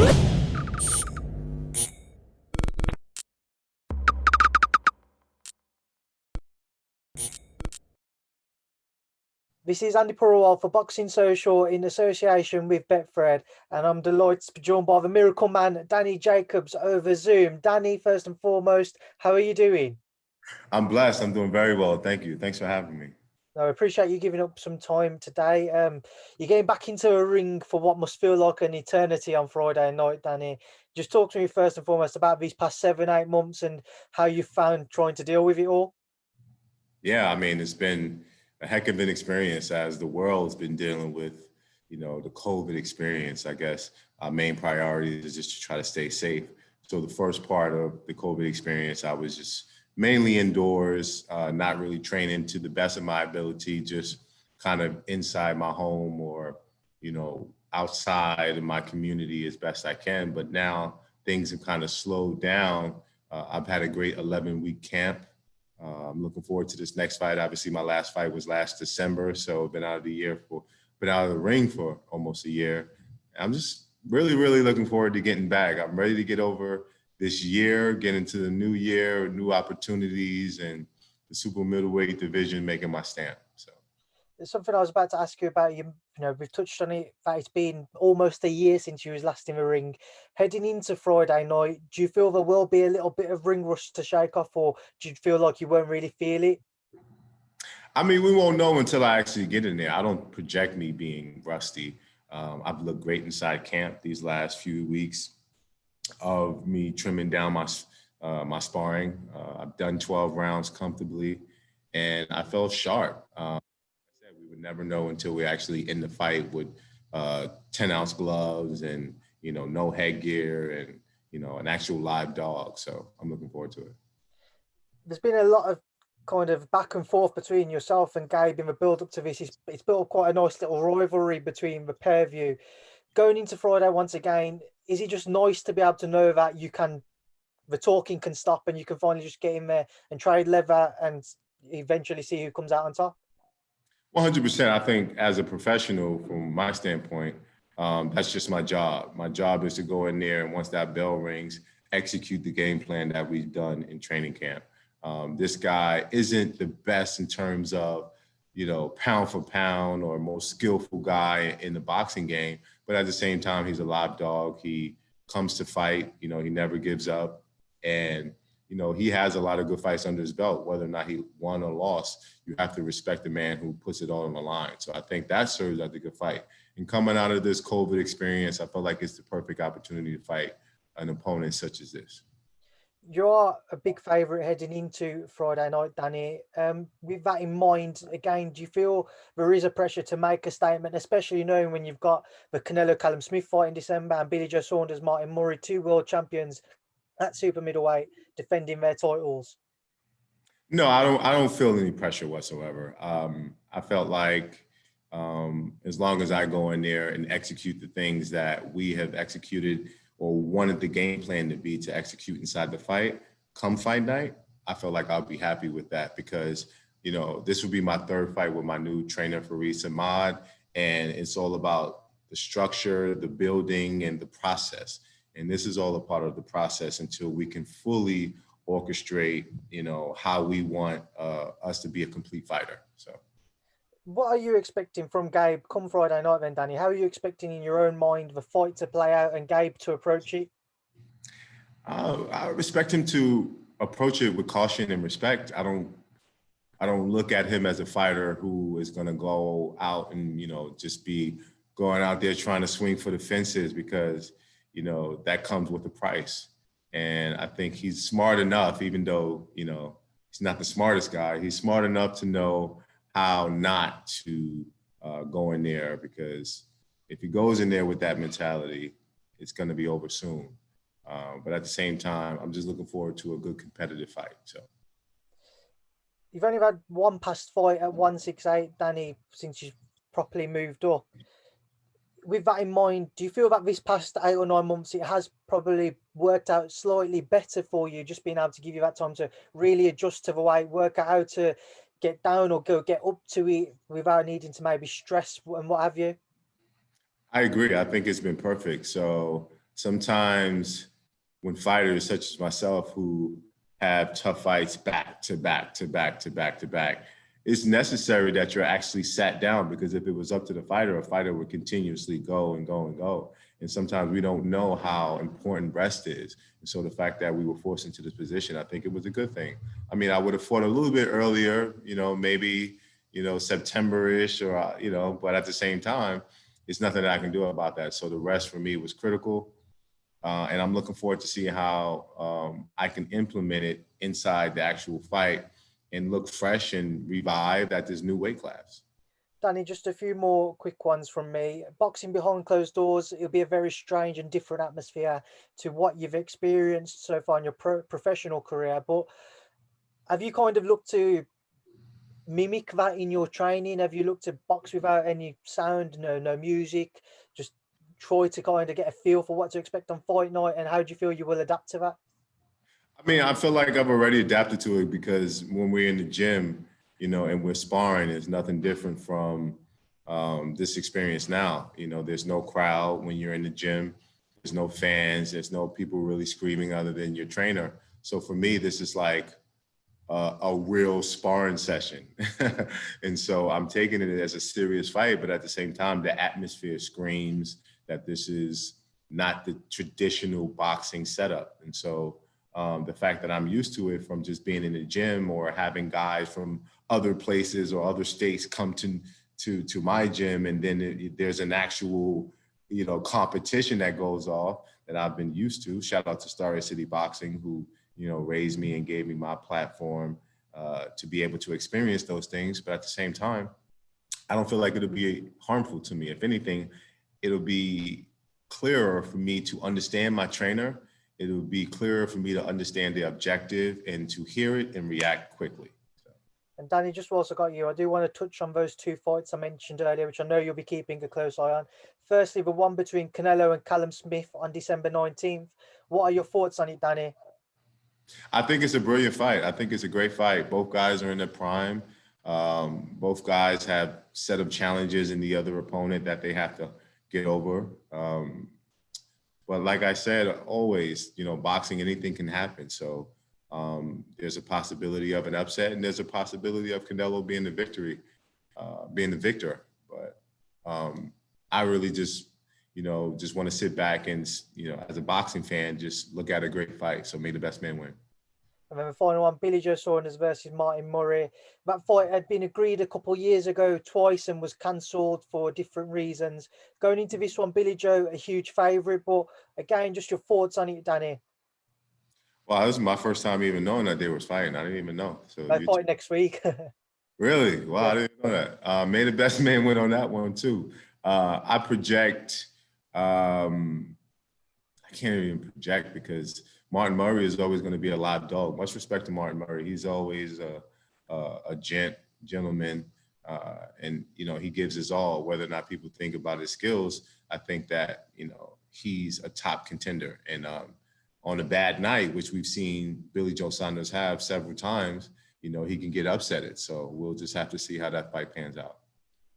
This is Andy Purewal for Boxing Social in association with Betfred, and I'm delighted to be joined by the Miracle Man, Danny Jacobs, over Zoom. Danny, first and foremost, how are you doing? I'm blessed. I'm doing very well. Thank you. Thanks for having me. No, I appreciate you giving up some time today. You're getting back into a ring for what must feel like an eternity on Friday night, Danny. Just talk to me first and foremost about these past 7, 8 months and how you found trying to deal with it all. Yeah, I mean, it's been a heck of an experience as the world's been dealing with, the COVID experience. I guess our main priority is just to try to stay safe. So the first part of the COVID experience, I was just mainly indoors, not really training to the best of my ability, just kind of inside my home or, outside of my community as best I can. But now things have kind of slowed down. I've had a great 11-week camp. I'm looking forward to this next fight. Obviously, my last fight was last December, so I've been out of the ring for almost a year. I'm just really, really looking forward to getting back. I'm ready to get over this year, get into the new year, new opportunities, and the super middleweight division making my stamp. So There's something I was about to ask you about. We've touched on it, that it's been almost a year since you was last in the ring. Heading into Friday night, do you feel there will be a little bit of ring rush to shake off, or do you feel like you won't really feel it? I mean, we won't know until I actually get in there. I don't project me being rusty. I've looked great inside camp these last few weeks of me trimming down my sparring. I've done 12 rounds comfortably, and I felt sharp. I said we would never know until we're actually in the fight with 10-ounce gloves and no headgear and an actual live dog. So I'm looking forward to it. There's been a lot of kind of back and forth between yourself and Gabe in the build up to this. It's built up quite a nice little rivalry between the pair of you. Going into Friday once again, is it just nice to be able to know that the talking can stop and you can finally just get in there and trade leather and eventually see who comes out on top? 100%. I think as a professional, from my standpoint, that's just my job. My job is to go in there and once that bell rings, execute the game plan that we've done in training camp. This guy isn't the best in terms of, pound for pound or most skillful guy in the boxing game, but at the same time, he's a live dog. He comes to fight, he never gives up. And, he has a lot of good fights under his belt, whether or not he won or lost. You have to respect the man who puts it all on the line. So I think that serves as a good fight. And coming out of this COVID experience, I feel like it's the perfect opportunity to fight an opponent such as this. You're a big favourite heading into Friday night, Danny. With that in mind, again, do you feel there is a pressure to make a statement, especially knowing when you've got the Canelo-Smith fight in December and Billy Joe Saunders, Martin Murray, two world champions at super middleweight defending their titles? No, I don't feel any pressure whatsoever. I felt like as long as I go in there and execute the things that we have executed or wanted the game plan to be to execute inside the fight, come fight night, I feel like I'll be happy with that because, this will be my third fight with my new trainer, Faris Ahmad, and it's all about the structure, the building, and the process. And this is all a part of the process until we can fully orchestrate, how we want us to be a complete fighter. So. What are you expecting from Gabe come Friday night then, Danny? How are you expecting in your own mind the fight to play out and Gabe to approach it? I respect him to approach it with caution and respect. I don't look at him as a fighter who is going to go out and, just be going out there trying to swing for the fences because, that comes with a price. And I think he's smart enough, even though, he's not the smartest guy, he's smart enough to know how not to go in there because if he goes in there with that mentality, it's going to be over soon. But at the same time, I'm just looking forward to a good competitive fight. So. You've only had one past fight at 168, Danny, since you've properly moved up. With that in mind, do you feel that this past 8 or 9 months, it has probably worked out slightly better for you, just being able to give you that time to really adjust to the weight, work out how to get down or get up to it without needing to maybe stress and what have you? I agree. I think it's been perfect. So sometimes when fighters such as myself who have tough fights back to back to back to back to back, it's necessary that you're actually sat down, because if it was up to the fighter, a fighter would continuously go and go and go. And sometimes we don't know how important rest is. And so the fact that we were forced into this position, I think it was a good thing. I mean, I would have fought a little bit earlier, maybe, September-ish or, but at the same time, it's nothing that I can do about that. So the rest for me was critical. And I'm looking forward to seeing how I can implement it inside the actual fight and look fresh and revived at this new weight class. Danny, just a few more quick ones from me. Boxing behind closed doors, it'll be a very strange and different atmosphere to what you've experienced so far in your professional career. But have you kind of looked to mimic that in your training? Have you looked to box without any sound, no music, just try to kind of get a feel for what to expect on fight night? And how do you feel you will adapt to that? I mean, I feel like I've already adapted to it, because when we're in the gym, and we're sparring, it's nothing different from this experience now. There's no crowd when you're in the gym. There's no fans. There's no people really screaming other than your trainer. So for me, this is like a real sparring session. And so I'm taking it as a serious fight, but at the same time, the atmosphere screams that this is not the traditional boxing setup. And so the fact that I'm used to it from just being in the gym or having guys from other places or other states come to my gym, and then there's an actual, competition that goes off that I've been used to. Shout out to Star City Boxing, who, raised me and gave me my platform to be able to experience those things. But at the same time, I don't feel like it'll be harmful to me. If anything, it'll be clearer for me to understand my trainer. It'll be clearer for me to understand the objective and to hear it and react quickly. And Danny, just whilst I got you, I do want to touch on those two fights I mentioned earlier, which I know you'll be keeping a close eye on. Firstly, the one between Canelo and Callum-Smith on December 19th. What are your thoughts on it, Danny? I think it's a brilliant fight. I think it's a great fight. Both guys are in their prime. Both guys have set of challenges in the other opponent that they have to get over. But like I said, always, boxing, anything can happen. So there's a possibility of an upset, and there's a possibility of Canelo being the victor. But I really just want to sit back and, as a boxing fan, just look at a great fight. So may the best man win. And then the final one, Billy Joe Saunders versus Martin Murray. That fight had been agreed a couple of years ago twice and was cancelled for different reasons. Going into this one, Billy Joe, a huge favourite, but again, just your thoughts on it, Danny. Well, this is my first time even knowing that they were fighting. I didn't even know. So they fight next week. Really? Wow, yeah. I didn't know that. May the best man win on that one too. I project, I can't even project, because Martin Murray is always going to be a live dog. Much respect to Martin Murray. He's always a gentleman, and, he gives his all. Whether or not people think about his skills, I think that, he's a top contender. And on a bad night, which we've seen Billy Joe Saunders have several times, he can get upsetted. So we'll just have to see how that fight pans out.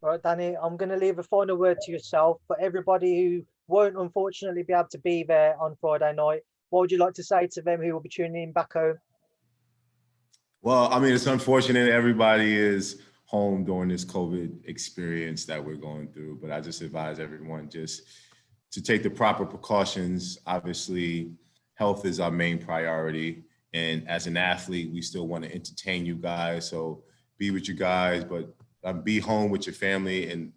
All right, Danny, I'm going to leave a final word to yourself. For everybody who won't unfortunately be able to be there on Friday night, what would you like to say to them who will be tuning in back home? Well, I mean, it's unfortunate everybody is home during this COVID experience that we're going through, but I just advise everyone just to take the proper precautions. Obviously, health is our main priority. And as an athlete, we still want to entertain you guys. So be with you guys, but be home with your family. And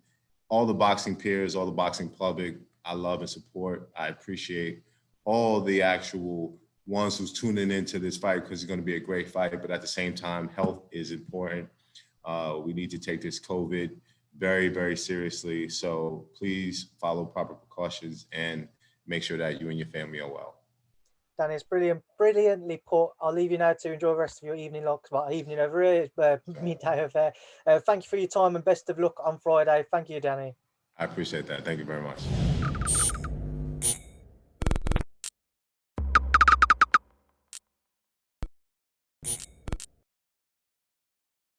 all the boxing peers, all the boxing public, I love and support. I appreciate all the actual ones who's tuning into this fight, because it's going to be a great fight. But at the same time, health is important. We need to take this COVID very, very seriously. So please follow proper precautions and make sure that you and your family are well. Danny, it's brilliantly put. I'll leave you now to enjoy the rest of your evening, evening over here, midday over there. Thank you for your time and best of luck on Friday. Thank you, Danny. I appreciate that. Thank you very much.